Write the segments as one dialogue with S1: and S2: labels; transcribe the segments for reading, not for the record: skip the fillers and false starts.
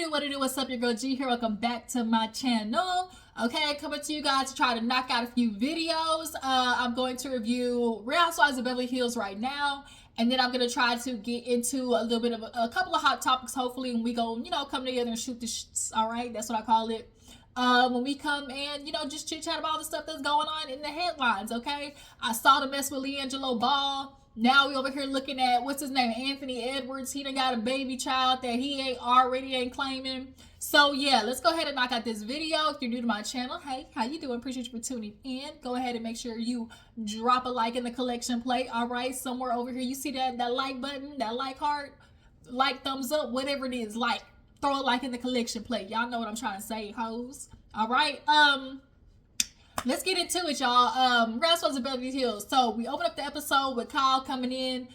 S1: What it do, what's up, your girl G here. Welcome back to my channel. Okay, coming to you guys to try to knock out a few videos. I'm going to review Real Housewives of Beverly Hills right now, and then I'm going to try to get into a little bit of a couple of hot topics, hopefully, and we go, come together and shoot the shits, all right? That's what I call it. When we come and, just chit-chat about all the stuff that's going on in the headlines, okay? I saw the mess with LeAngelo Ball. Now we over here looking at, what's his name, Anthony Edwards. He done got a baby child that he ain't claiming. So yeah, let's go ahead and knock out this video. If you're new to my channel, hey, how you doing? Appreciate you for tuning in. Go ahead and make sure you drop a like in the collection plate. All right, somewhere over here, you see that like button, that like heart, like thumbs up, whatever it is, like, throw a like in the collection plate. Y'all know what I'm trying to say, hoes. All right, let's get into it, y'all. Real Housewives of Beverly Hills. So we open up the episode with Kyle coming in,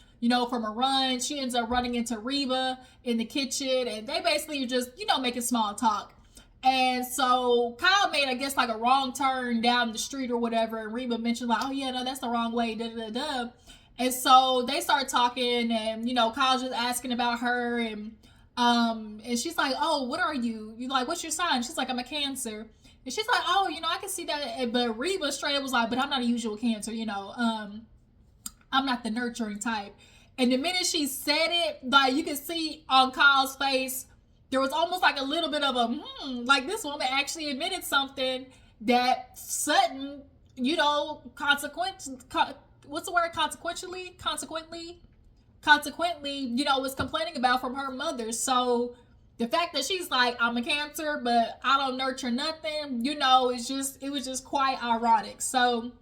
S1: from a run. She ends up running into Reba in the kitchen, and they basically are just, making small talk. And so Kyle made, I guess, like a wrong turn down the street or whatever, and Reba mentioned like, oh yeah, no, that's the wrong way, da-da-da-da. And so they start talking, and, Kyle's just asking about her, and she's like, oh, what are you? You like, what's your sign? She's like, I'm a Cancer. And she's like, oh, I can see that. But Reba straight up was like, but I'm not a usual Cancer, I'm not the nurturing type. And the minute she said it, like, you can see on Kyle's face, there was almost like a little bit of a, like this woman actually admitted something that Sutton, consequently, was complaining about from her mother. So the fact that she's like, I'm a Cancer, but I don't nurture nothing, it was just quite ironic. So,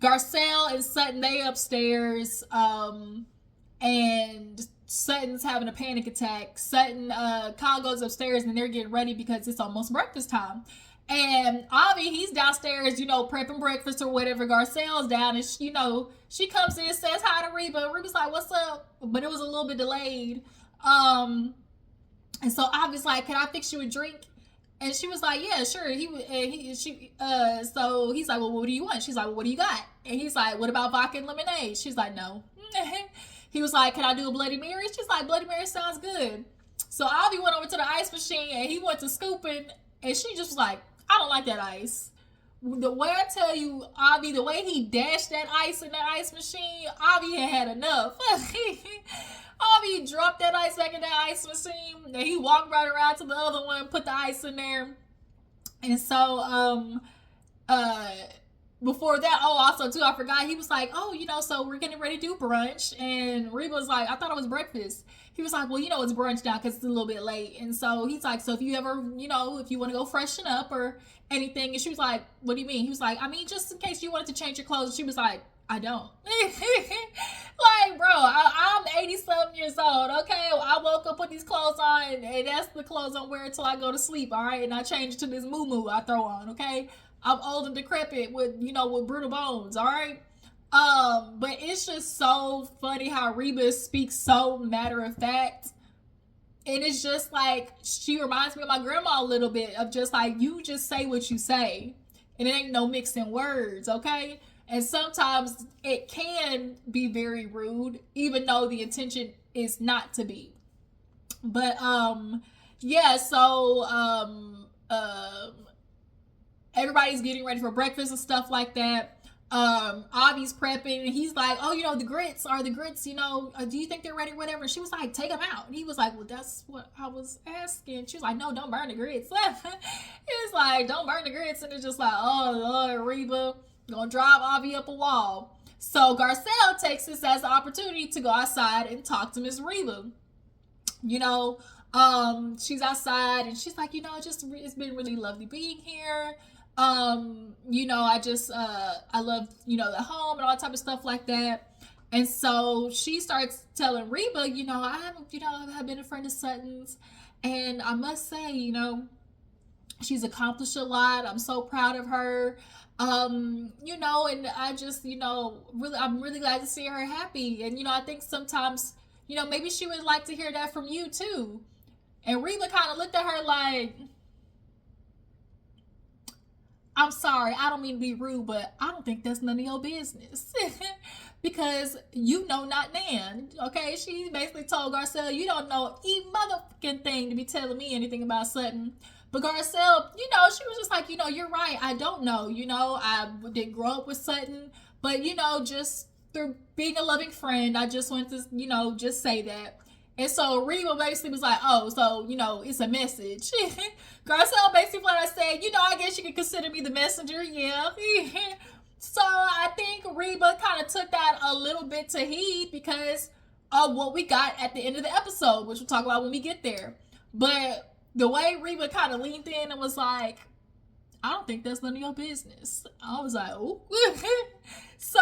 S1: Garcelle and Sutton, they upstairs, and Sutton's having a panic attack. Kyle goes upstairs and they're getting ready because it's almost breakfast time. And Avi, he's downstairs, prepping breakfast or whatever. Garcelle's down, and she comes in, says hi to Reba. Reba's like, what's up? But it was a little bit delayed. And so Avi's like, can I fix you a drink? And she was like, yeah, sure. So he's like, well, what do you want? She's like, well, what do you got? And he's like, what about vodka and lemonade? She's like, no. He was like, can I do a Bloody Mary? She's like, Bloody Mary sounds good. So Avi went over to the ice machine and he went to scooping, and she just was like, I don't like that ice. The way I tell you, Avi, the way he dashed that ice in that ice machine, Avi had enough. Avi dropped that ice back in that ice machine, and he walked right around to the other one, put the ice in there. And so, before that, also too, I forgot, he was like, oh, so we're getting ready to do brunch. And Reba was like, I thought it was breakfast. He was like, well, it's brunch now because it's a little bit late. And so he's like, so if you ever, if you want to go freshen up or anything. And she was like, what do you mean? He was like, I mean, just in case you wanted to change your clothes. And she was like, I don't. Like, bro, I'm 80-something years old, okay? I woke up with these clothes on, and that's the clothes I'm wearing until I go to sleep, all right? And I change to this muumuu I throw on, okay? I'm old and decrepit with, with brittle bones, all right? But it's just so funny how Reba speaks so matter of fact. And it's just like, she reminds me of my grandma a little bit, of just like, you just say what you say, and it ain't no mixing words, okay? And sometimes it can be very rude, even though the intention is not to be. But, yeah, so, everybody's getting ready for breakfast and stuff like that. Avi's prepping, and he's like, oh, the grits, do you think they're ready or whatever? And she was like, take them out. And he was like, well, that's what I was asking. She was like, no, don't burn the grits. He's like, don't burn the grits. And it's just like, oh, Lord, Reba, gonna drive Avi up a wall. So Garcelle takes this as an opportunity to go outside and talk to Miss Reba. She's outside, and she's like, it's been really lovely being here. I love, the home and all that type of stuff like that. And so she starts telling Reba, I have been a friend of Sutton's, and I must say, she's accomplished a lot. I'm so proud of her. And I just, I'm really glad to see her happy. And, I think sometimes, maybe she would like to hear that from you too. And Reba kind of looked at her like, I'm sorry, I don't mean to be rude, but I don't think that's none of your business. Because you know not Nan. Okay, she basically told Garcelle, you don't know a motherfucking thing to be telling me anything about Sutton. But Garcelle, she was just like, you're right. I don't know. I didn't grow up with Sutton, but just through being a loving friend, I just want to, just say that. And so Reba basically was like, oh, so, it's a message. Garcelle basically what I said, I guess you could consider me the messenger, yeah. So I think Reba kind of took that a little bit to heed because of what we got at the end of the episode, which we'll talk about when we get there. But the way Reba kind of leaned in and was like, I don't think that's none of your business. I was like, oh. So,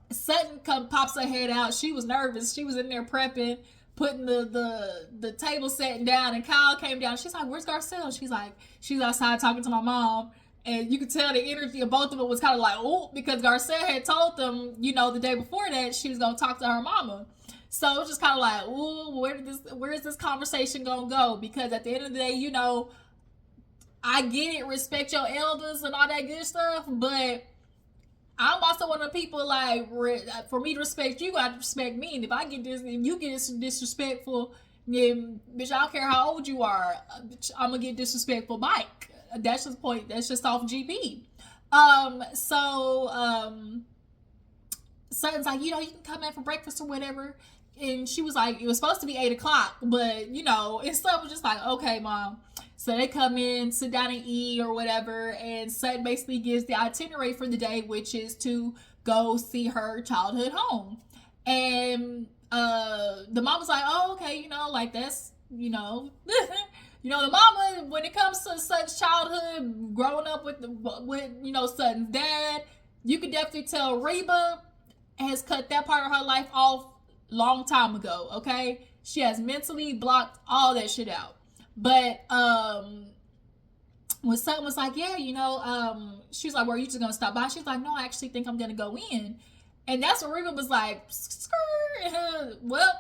S1: Sutton pops her head out. She was nervous. She was in there prepping, putting the table setting down, and Kyle came down. She's like, where's Garcelle? She's outside talking to my mom. And you could tell the energy of both of them was kind of like, oh, because Garcelle had told them, the day before that she was going to talk to her mama. So it was just kind of like, oh, where is this conversation going to go? Because at the end of the day, I get it, respect your elders and all that good stuff, but I'm also one of the people like, for me to respect you, I have to respect me. And if you get disrespectful, then bitch, I don't care how old you are, I'm gonna get disrespectful back. That's just the point. That's just off GP. Sutton's like, you can come in for breakfast or whatever. And she was like, it was supposed to be 8:00, but and stuff was just like, okay, mom. So they come in, sit down and eat or whatever, and Sutton basically gives the itinerary for the day, which is to go see her childhood home. And the mom was like, oh, okay, like that's, the mama, when it comes to Sutton's childhood, growing up with Sutton's dad, you could definitely tell Reba has cut that part of her life off long time ago, okay? She has mentally blocked all that shit out. But when Sutton was like, yeah, she was like, well, are you just gonna stop by? She's like, no, I actually think I'm gonna go in. And that's when Reba was like, well,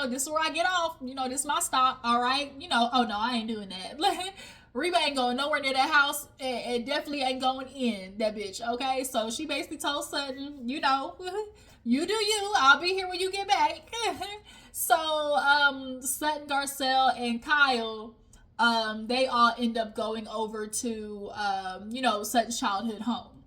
S1: this is where I get off. This is my stop, all right? Oh no, I ain't doing that. Reba ain't going nowhere near that house and definitely ain't going in that bitch, okay? So she basically told Sutton, you do you. I'll be here when you get back. So Sutton, Garcelle, and Kyle, they all end up going over to, Sutton's childhood home.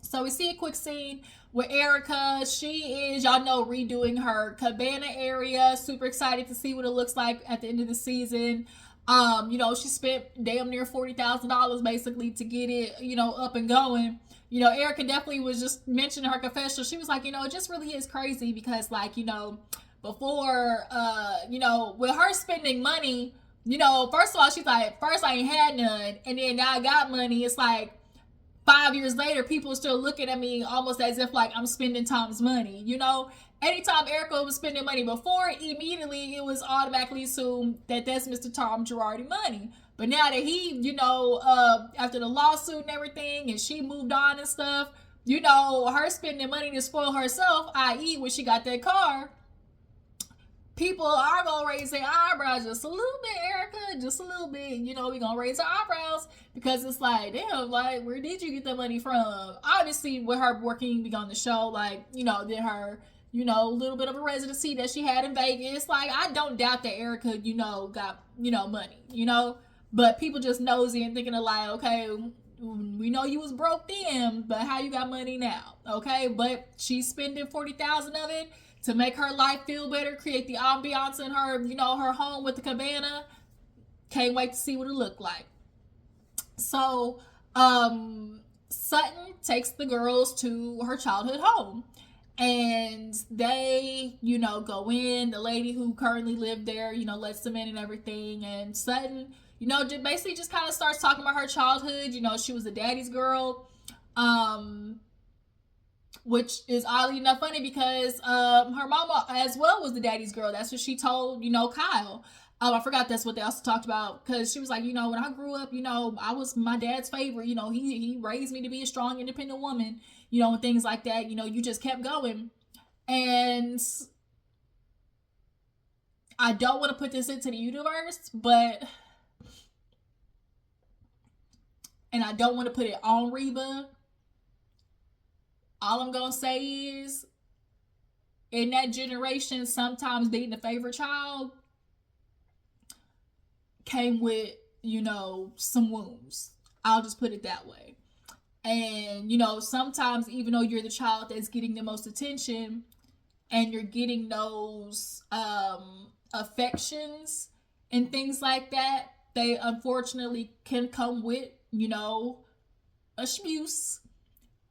S1: So we see a quick scene with Erika. She is, y'all know, redoing her cabana area. Super excited to see what it looks like at the end of the season. She spent damn near $40,000 basically to get it, up and going. Erika definitely was just mentioning her confession. She was like, it just really is crazy because, like, before, with her spending money, first of all, she's like, first I ain't had none, and then now I got money. It's like 5 years later, people are still looking at me almost as if like I'm spending Tom's money. Anytime Erika was spending money before, immediately it was automatically assumed that that's Mr. Tom Girardi money. But now that he, after the lawsuit and everything, and she moved on and stuff, her spending money to spoil herself, i.e. when she got that car, people are going to raise their eyebrows just a little bit, Erika, just a little bit. We're going to raise our eyebrows because it's like, damn, like, where did you get that money from? Obviously, with her working on the show, like, then her, a little bit of a residency that she had in Vegas. Like, I don't doubt that Erika, got, money, but people just nosy and thinking of like, okay, we know you was broke then, but how you got money now? Okay, but she's spending $40,000 of it to make her life feel better, create the ambiance in her, her home with the cabana. Can't wait to see what it looked like. So, Sutton takes the girls to her childhood home. And they, go in. The lady who currently lived there, lets them in and everything. And Sutton, basically just kind of starts talking about her childhood. She was a daddy's girl. Which is oddly enough funny because her mama as well was the daddy's girl. That's what she told, Kyle. I forgot that's what they also talked about because she was like, when I grew up, I was my dad's favorite. He raised me to be a strong, independent woman, and things like that. You just kept going. And I don't want to put this into the universe, but and I don't want to put it on Reba. All I'm gonna say is, in that generation, sometimes being the favorite child came with, some wounds. I'll just put it that way. And, sometimes even though you're the child that's getting the most attention and you're getting those affections and things like that, they unfortunately can come with, abuse.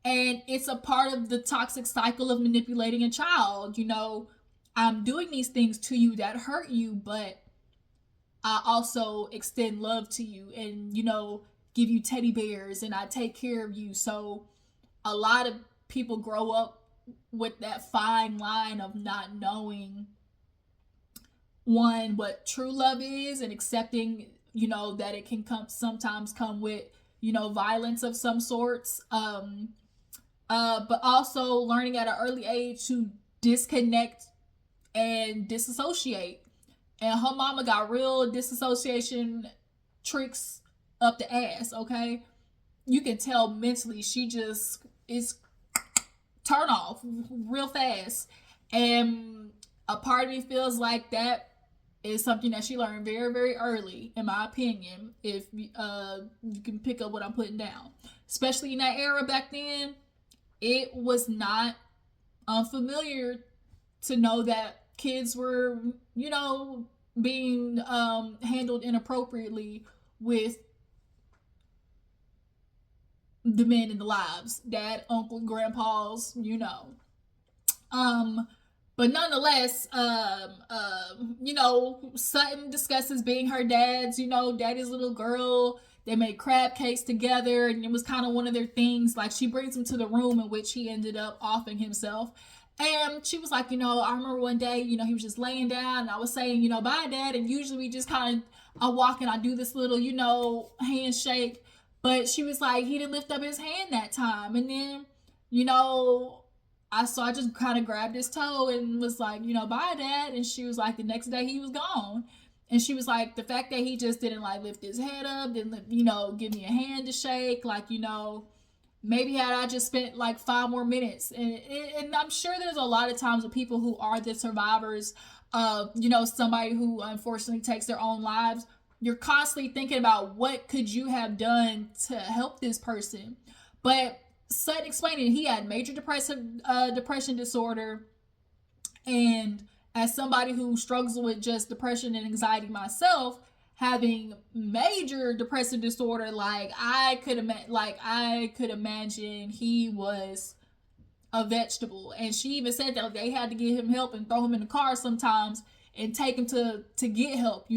S1: And it's a part of the toxic cycle of manipulating a child. I'm doing these things to you that hurt you, but I also extend love to you and, give you teddy bears and I take care of you. So a lot of people grow up with that fine line of not knowing, one, what true love is, and accepting, that it can sometimes come with, violence of some sorts. But also learning at an early age to disconnect and disassociate. And her mama got real disassociation tricks up the ass, okay? You can tell mentally she just is turn off real fast. And a part of me feels like that is something that she learned very, very early, in my opinion, if you can pick up what I'm putting down. Especially in that era back then, it was not unfamiliar to know that kids were, being handled inappropriately with the men in the lives, dad, uncle, grandpas, but nonetheless, Sutton discusses being her dad's, daddy's little girl. They made crab cakes together, and it was kind of one of their things. Like, she brings him to the room in which he ended up offing himself. And she was like, I remember one day, he was just laying down, and I was saying, bye, Dad. And usually we just kind of, I walk and I do this little, handshake. But she was like, he didn't lift up his hand that time. And then, I just kind of grabbed his toe and was like, bye, Dad. And she was like, the next day he was gone. And she was like, the fact that he just didn't like lift his head up, didn't, give me a hand to shake, like, maybe had I just spent like 5 more minutes. And I'm sure there's a lot of times with people who are the survivors of, somebody who unfortunately takes their own lives. You're constantly thinking about what could you have done to help this person. But Sutton explained it, he had major depression disorder. And as somebody who struggles with just depression and anxiety myself, having major depressive disorder, like I could imagine he was a vegetable. And she even said that they had to get him help and throw him in the car sometimes and take him to get help,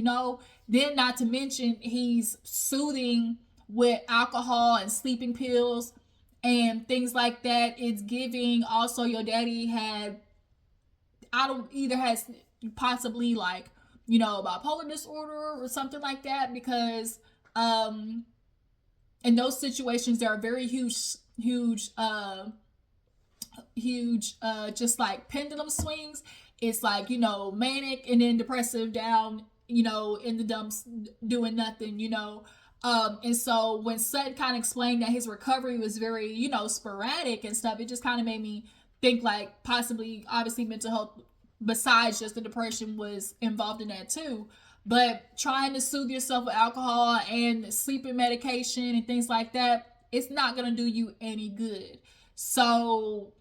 S1: Then not to mention he's soothing with alcohol and sleeping pills and things like that. It's giving also your daddy has possibly like, bipolar disorder or something like that, because in those situations there are very huge just like pendulum swings. It's like, manic and then depressive down, in the dumps doing nothing, and so when Sutton kind of explained that his recovery was very, sporadic and stuff, it just kind of made me think like possibly, obviously, mental health besides just the depression was involved in that too. But trying to soothe yourself with alcohol and sleeping medication and things like that, it's not going to do you any good. So,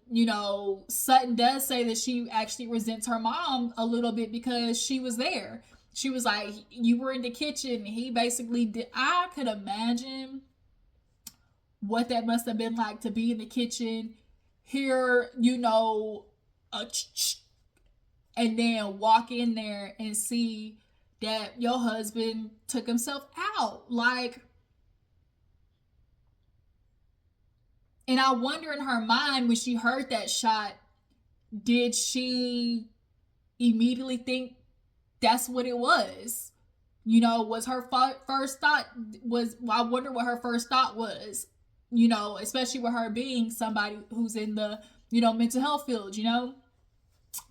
S1: Sutton does say that she actually resents her mom a little bit because she was there. She was like, you were in the kitchen. He basically did. I could imagine what that must have been like to be in the kitchen, hear, and then walk in there and see that your husband took himself out. Like, and I wonder in her mind when she heard that shot, did she immediately think that's what it was? Was her first thought I wonder what her first thought was, especially with her being somebody who's in the, mental health field,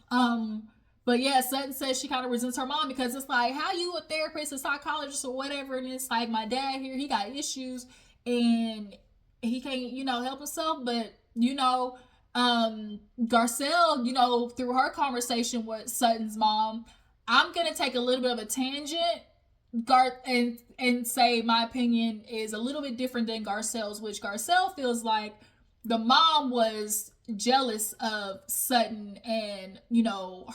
S1: But yeah, Sutton says she kind of resents her mom because it's like, how you a therapist, a psychologist or whatever, and it's like, my dad here, he got issues, and he can't, help himself. But, Garcelle, through her conversation with Sutton's mom, I'm going to take a little bit of a tangent and say my opinion is a little bit different than Garcelle's, which Garcelle feels like the mom was jealous of Sutton and,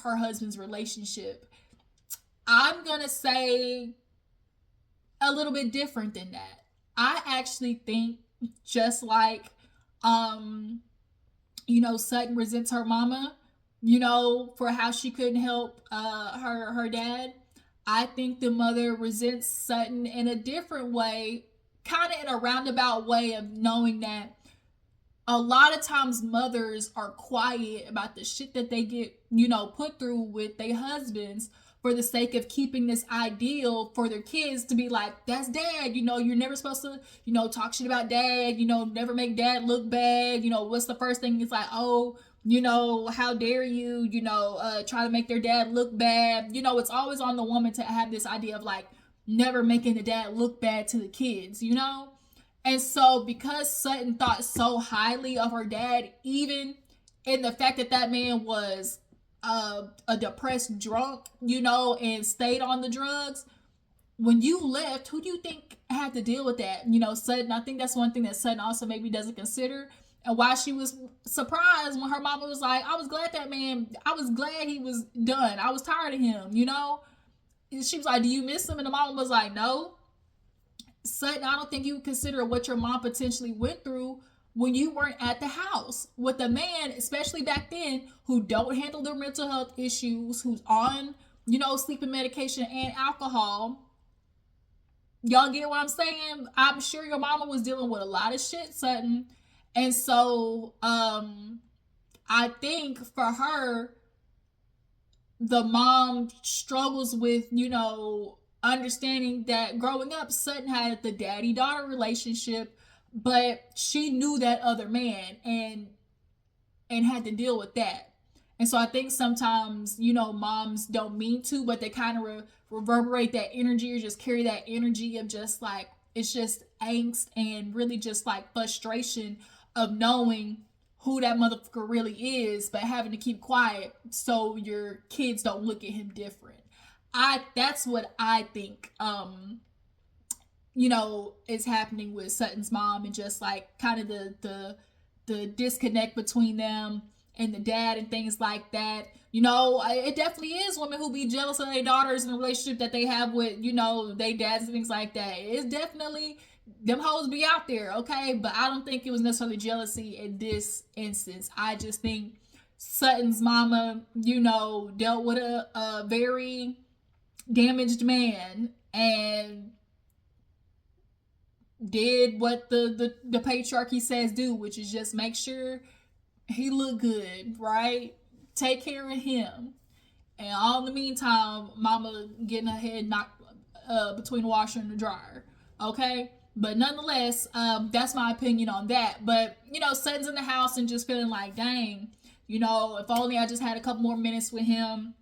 S1: her husband's relationship. I'm going to say a little bit different than that. I actually think just like, Sutton resents her mama, for how she couldn't help her dad. I think the mother resents Sutton in a different way, kind of in a roundabout way of knowing that a lot of times mothers are quiet about the shit that they get, put through with their husbands for the sake of keeping this ideal for their kids to be like, that's dad, you're never supposed to, talk shit about dad, never make dad look bad. What's the first thing? It's like, oh, how dare you, try to make their dad look bad. It's always on the woman to have this idea of like never making the dad look bad to the kids, And so because Sutton thought so highly of her dad, even in the fact that man was a depressed drunk, and stayed on the drugs, when you left, who do you think had to deal with that? Sutton. I think that's one thing that Sutton also maybe doesn't consider, and why she was surprised when her mama was like, I was glad he was done. I was tired of him, She was like, do you miss him? And the mama was like, no. Sutton, I don't think you would consider what your mom potentially went through when you weren't at the house with a man, especially back then, who don't handle their mental health issues, who's on, sleeping medication and alcohol. Y'all get what I'm saying? I'm sure your mama was dealing with a lot of shit, Sutton. And so, I think for her, the mom struggles with, understanding that growing up, Sutton had the daddy-daughter relationship, but she knew that other man and had to deal with that. And so I think sometimes, moms don't mean to, but they kind of reverberate that energy or just carry that energy of just like, it's just angst and really just like frustration of knowing who that motherfucker really is, but having to keep quiet so your kids don't look at him different. That's what I think, is happening with Sutton's mom, and just like kind of the disconnect between them and the dad and things like that. It definitely is women who be jealous of their daughters in a relationship that they have with, their dads and things like that. It's definitely, them hoes be out there, okay? But I don't think it was necessarily jealousy in this instance. I just think Sutton's mama, dealt with a very damaged man and did what the patriarchy says do, which is just make sure he look good, right? Take care of him. And all in the meantime, mama getting her head knocked between the washer and the dryer, okay? But nonetheless, that's my opinion on that. But, Sutton's in the house and just feeling like, dang, if only I just had a couple more minutes with him.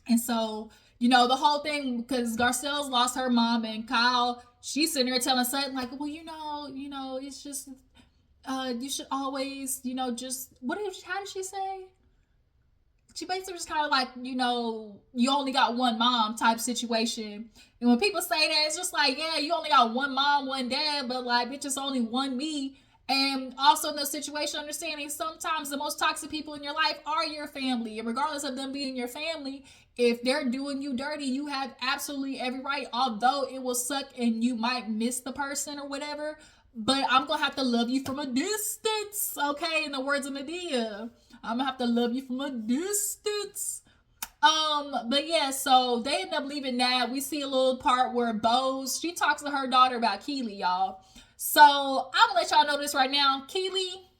S1: And so, the whole thing, because Garcelle's lost her mom, and Kyle, she's sitting there telling Sutton, like, well, it's just, you should always, just, how did she say? She basically just kind of like, you only got one mom type situation. And when people say that, it's just like, yeah, you only got one mom, one dad, but like, it's just only one me. And also in the situation, understanding sometimes the most toxic people in your life are your family. And regardless of them being your family, if they're doing you dirty, you have absolutely every right, although it will suck and you might miss the person or whatever. But I'm going to have to love you from a distance, okay? In the words of Medea, I'm going to have to love you from a distance. But yeah, so they end up leaving that. We see a little part where Boz, she talks to her daughter about Keely, y'all. So I'm gonna let y'all know this right now. Keely,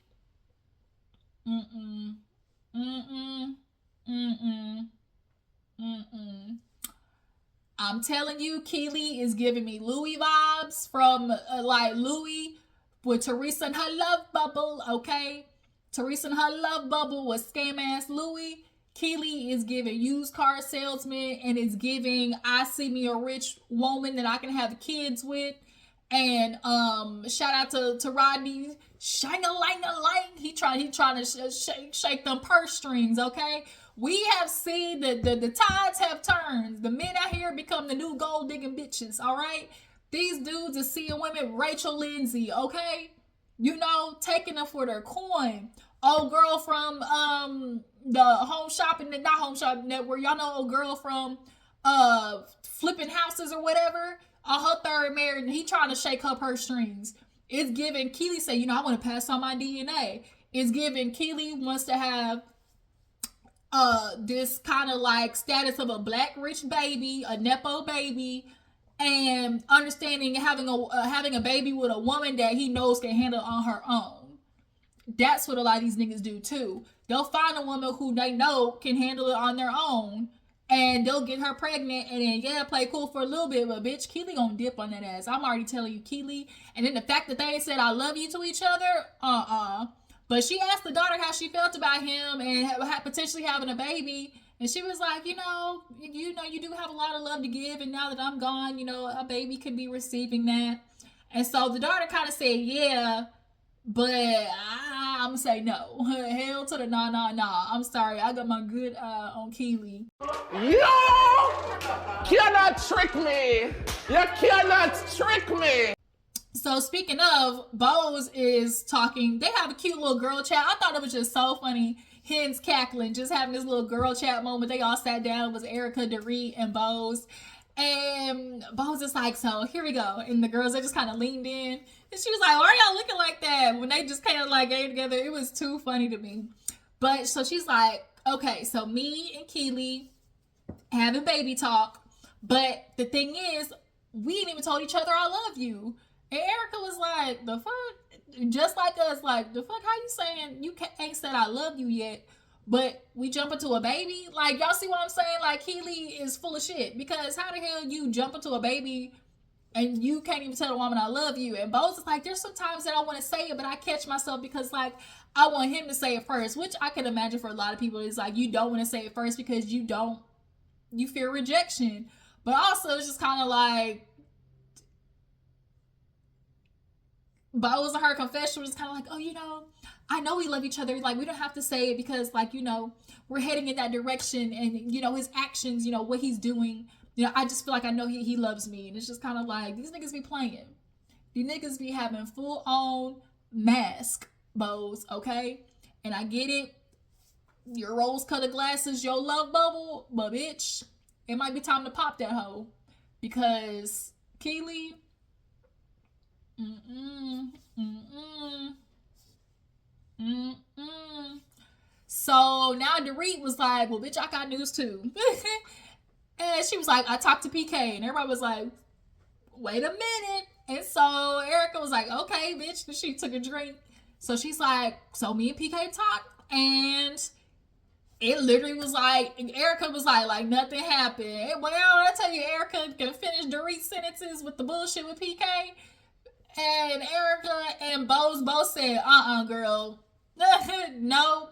S1: I'm telling you, Keely is giving me Louis vibes from like Louis with Teresa and her love bubble, okay? Teresa and her love bubble was scam ass Louis. Keely is giving used car salesman, and it's giving I see me a rich woman that I can have kids with. And shout out to Rodney, shine a light. He trying to shake them purse strings. Okay, we have seen the tides have turned. The men out here become the new gold digging bitches. All right, these dudes are seeing women. Rachel Lindsay. Okay, you know, taking them for their coin. Old girl from the home shopping, not home shopping network. Y'all know old girl from flipping houses or whatever. On her third marriage, and he trying to shake up her strings. It's giving Keely say, you know, I want to pass on my DNA. It's giving Keely wants to have this kind of like status of a black rich baby, a nepo baby, and understanding having a baby with a woman that he knows can handle on her own. That's what a lot of these niggas do too. They'll find a woman who they know can handle it on their own, and they'll get her pregnant, and then, yeah, play cool for a little bit, but bitch, Keely gonna dip on that ass. I'm already telling you, Keely. And then the fact that they said I love you to each other, But she asked the daughter how she felt about him and potentially having a baby, and she was like, you do have a lot of love to give, and now that I'm gone, a baby could be receiving that. And so the daughter kind of said, yeah, but I'm gonna say no. Hell to the nah. I'm sorry. I got my good eye on Keely.
S2: You cannot trick me. You cannot trick me.
S1: So speaking of, Boz is talking. They have a cute little girl chat. I thought it was just so funny. Hens cackling, just having this little girl chat moment. They all sat down. It was Erika, Dorit, and Boz. And Boz is like, so here we go. And the girls, they just kind of leaned in. And she was like, why are y'all looking like that? When they just kind of like came together, it was too funny to me. But so she's like, okay, so me and Keely having baby talk. But the thing is, we ain't even told each other I love you. And Erika was like, the fuck? Just like us, like, the fuck, how you saying you ain't said I love you yet? But we jump into a baby? Like, y'all see what I'm saying? Like, Keely is full of shit. Because how the hell you jump into a baby and you can't even tell a woman I love you? And Boz is like, there's some times that I want to say it, but I catch myself because, like, I want him to say it first. Which I can imagine for a lot of people is like, you don't want to say it first because you fear rejection. But also, it's just kind of like, Boz and her confession was kind of like, oh, I know we love each other. Like, we don't have to say it because, like, we're heading in that direction. And, his actions, what he's doing, I just feel like I know he loves me. And it's just kind of like, these niggas be playing. These niggas be having full-on mask, Boz, okay? And I get it. Your rose-colored glasses, your love bubble. But, bitch, it might be time to pop that hoe. Because Keely... So now Dorit was like, well, bitch, I got news too. And she was like, I talked to PK. And everybody was like, wait a minute. And so Erika was like, okay, bitch. And she took a drink. So she's like, so me and PK talked. And it literally was like, Erika was like nothing happened. Well, I tell you, Erika can finish Dorit's sentences with the bullshit with PK. And Erika and Boz said, girl. No.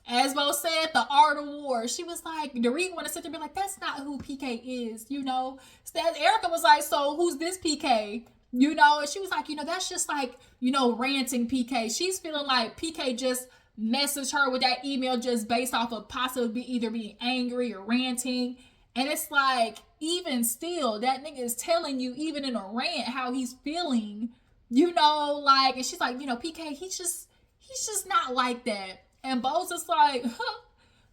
S1: As Boz said, the art of war. She was like, Dorit want to sit there and be like, that's not who PK is, So Erika was like, so who's this PK? And she was like, that's just like, ranting PK. She's feeling like PK just messaged her with that email just based off of possibly either being angry or ranting. And it's like, even still, that nigga is telling you, even in a rant, how he's feeling, and she's like, PK, he's just not like that. And Boz is like,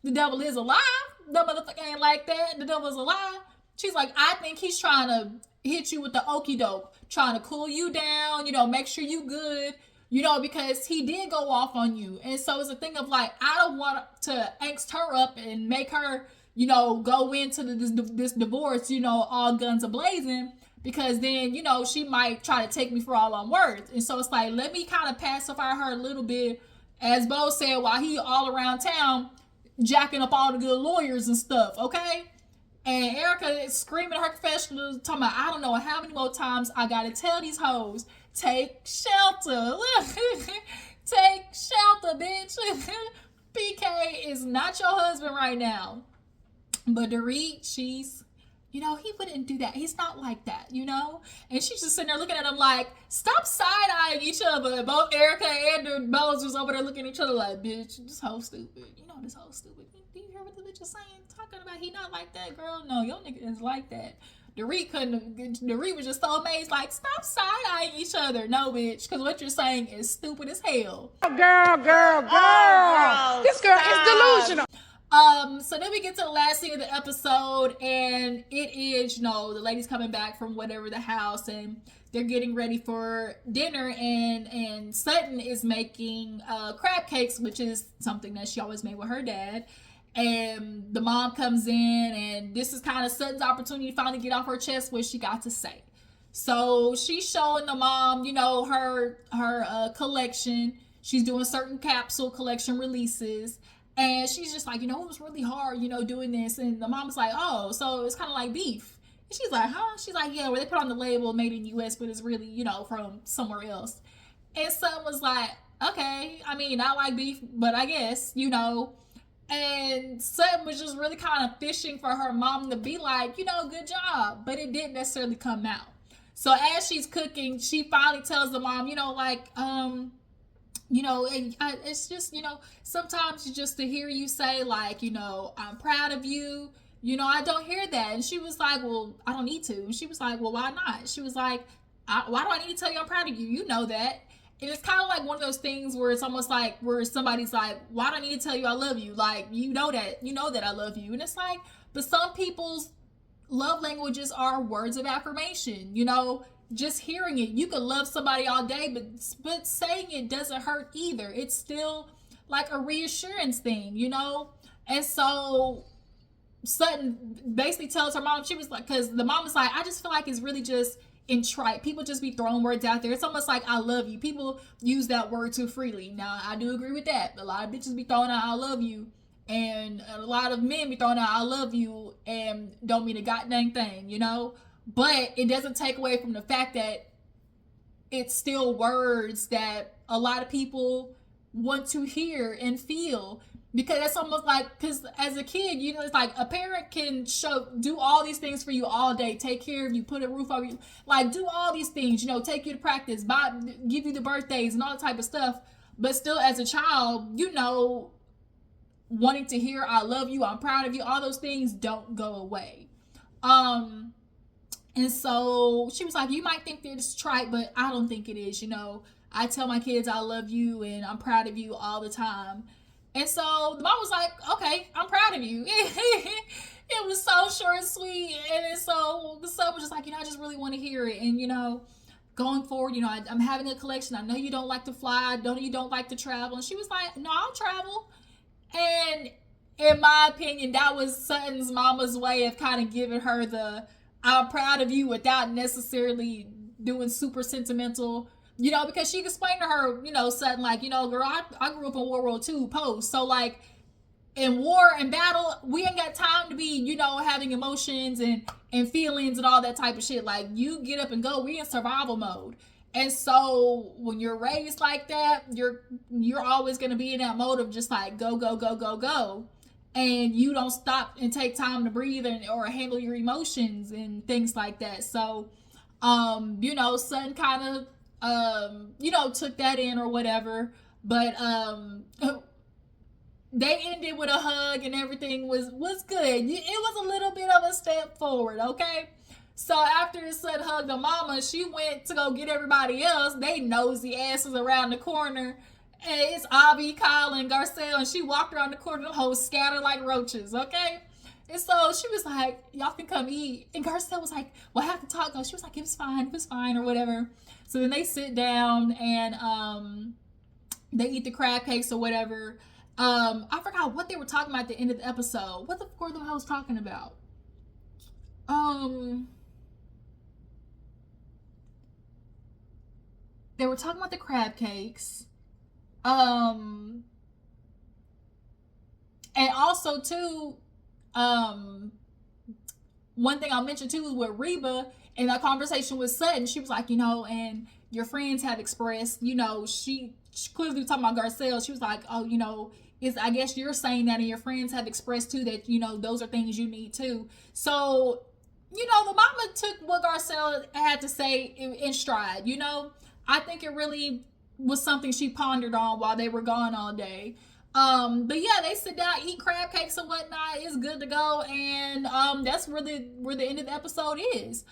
S1: the devil is a lie. The motherfucker ain't like that. The devil is a lie. She's like, I think he's trying to hit you with the okie doke, trying to cool you down, make sure you good, because he did go off on you. And so it's a thing of like, I don't want to angst her up and make her, go into this divorce, all guns a-blazing, because then, she might try to take me for all I'm worth. And so it's like, let me kind of pacify her a little bit, as Boz said, while he all around town jacking up all the good lawyers and stuff, okay? And Erika is screaming her confessional, talking about, I don't know how many more times I gotta tell these hoes, take shelter. Take shelter, bitch. PK is not your husband right now. But Dorit, she's You know, he wouldn't do that. He's not like that, you know? And she's just sitting there looking at him like, stop side-eyeing each other. Both Erika and the Boz was over there looking at each other like, bitch, this whole stupid. You know this whole stupid. Do you hear what the bitch is saying? Talking about he not like that, girl. No, your nigga is like that. Dorit was just so amazed, like, stop side-eyeing each other. No, bitch, because what you're saying is stupid as hell.
S3: Girl. Oh, this girl is delusional.
S1: So then we get to the last scene of the episode, and it is, you know, the ladies coming back from whatever the house, and they're getting ready for dinner, and Sutton is making crab cakes, which is something that she always made with her dad. And the mom comes in, and this is kind of Sutton's opportunity to finally get off her chest what she got to say. So she's showing the mom, you know, her collection. She's doing certain capsule collection releases. And she's just like, you know, it was really hard, you know, doing this. And the mom's like, oh, so it's kind of like beef. And she's like, huh? She's like, yeah, where they put on the label made in U.S., but it's really, you know, from somewhere else. And Sutton was like, okay, I mean, I like beef, but I guess, you know. And Sutton was just really kind of fishing for her mom to be like, you know, good job. But it didn't necessarily come out. So as she's cooking, she finally tells the mom, you know, like, you know, it's just, you know, sometimes just to hear you say, like, you know, I'm proud of you, you know, I don't hear that. And she was like, well, I don't need to. And she was like, well, why not? She was like, why do I need to tell you I'm proud of you? You know that. And it's kind of like one of those things where it's almost like where somebody's like, why do I need to tell you I love you? Like, you know that I love you. And it's like, but some people's love languages are words of affirmation, you know. Just hearing it, you could love somebody all day, but saying it doesn't hurt either. It's still like a reassurance thing, you know. And so Sutton basically tells her mom, she was like, because the mom was like, I just feel like it's really just in trite. People just be throwing words out there. It's almost like I love you. People use that word too freely. Now I do agree with that. A lot of bitches be throwing out I love you, and a lot of men be throwing out I love you and don't mean a goddamn thing, you know. But it doesn't take away from the fact that it's still words that a lot of people want to hear and feel. Because it's almost like, because as a kid, you know, it's like a parent can do all these things for you all day, take care of you, put a roof over you, like do all these things, you know, take you to practice, give you the birthdays and all that type of stuff. But still, as a child, you know, wanting to hear I love you, I'm proud of you, all those things don't go away. And so she was like, you might think that it's trite, but I don't think it is. You know, I tell my kids I love you and I'm proud of you all the time. And so the mom was like, okay, I'm proud of you. It was so short and sweet. And so the son was just like, you know, I just really want to hear it. And, you know, going forward, you know, I'm having a collection. I know you don't like to fly. I know you don't like to travel. And she was like, no, I'll travel. And in my opinion, that was Sutton's mama's way of kind of giving her the I'm proud of you without necessarily doing super sentimental, you know, because she explained to her, you know, Sutton, like, you know, girl, I grew up in World War II post. So, like, in war and battle, we ain't got time to be, you know, having emotions and feelings and all that type of shit. Like, you get up and go. We in survival mode. And so when you're raised like that, you're always going to be in that mode of just like, go, go, go, go, go. And you don't stop and take time to breathe or handle your emotions and things like that. So, you know, Sutton kind of, you know, took that in or whatever. But they ended with a hug and everything was good. It was a little bit of a step forward, okay? So after Sutton hugged the mama, she went to go get everybody else. They nosy asses around the corner. And it's Avi, Kyle, and Garcelle, and she walked around the corner, the hoes scattered like roaches, okay? And so she was like, y'all can come eat. And Garcelle was like, well, I have to talk. She was like, it was fine, or whatever. So then they sit down, and they eat the crab cakes or whatever. I forgot what they were talking about at the end of the episode. What the fuck were the hoes talking about? They were talking about the crab cakes. And also too, one thing I'll mention too is with Reba in that conversation with Sutton, she was like, you know, and your friends have expressed, you know, she clearly was talking about Garcelle. She was like, oh, you know, I guess you're saying that, and your friends have expressed too that, you know, those are things you need too. So you know, the mama took what Garcelle had to say in stride. You know, I think it really was something she pondered on while they were gone all day. But yeah, they sit down, eat crab cakes and whatnot. It's good to go, and that's really where the end of the episode is.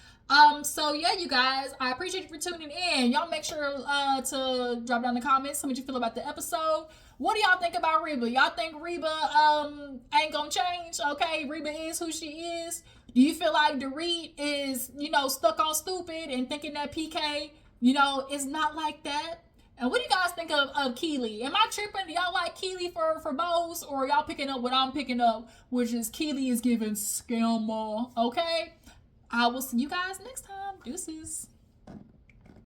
S1: So yeah, you guys, I appreciate you for tuning in. Y'all make sure to drop down in the comments how much you feel about the episode. What do y'all think about Reba? Y'all think Reba ain't gonna change? Okay, Reba is who she is. Do you feel like Dorit is, you know, stuck on stupid and thinking that PK, you know, is not like that? And what do you guys think of Keely? Am I tripping? Do y'all like Keely for Boz? Or y'all picking up what I'm picking up, which is Keely is giving scammer, okay? I will see you guys next time. Deuces.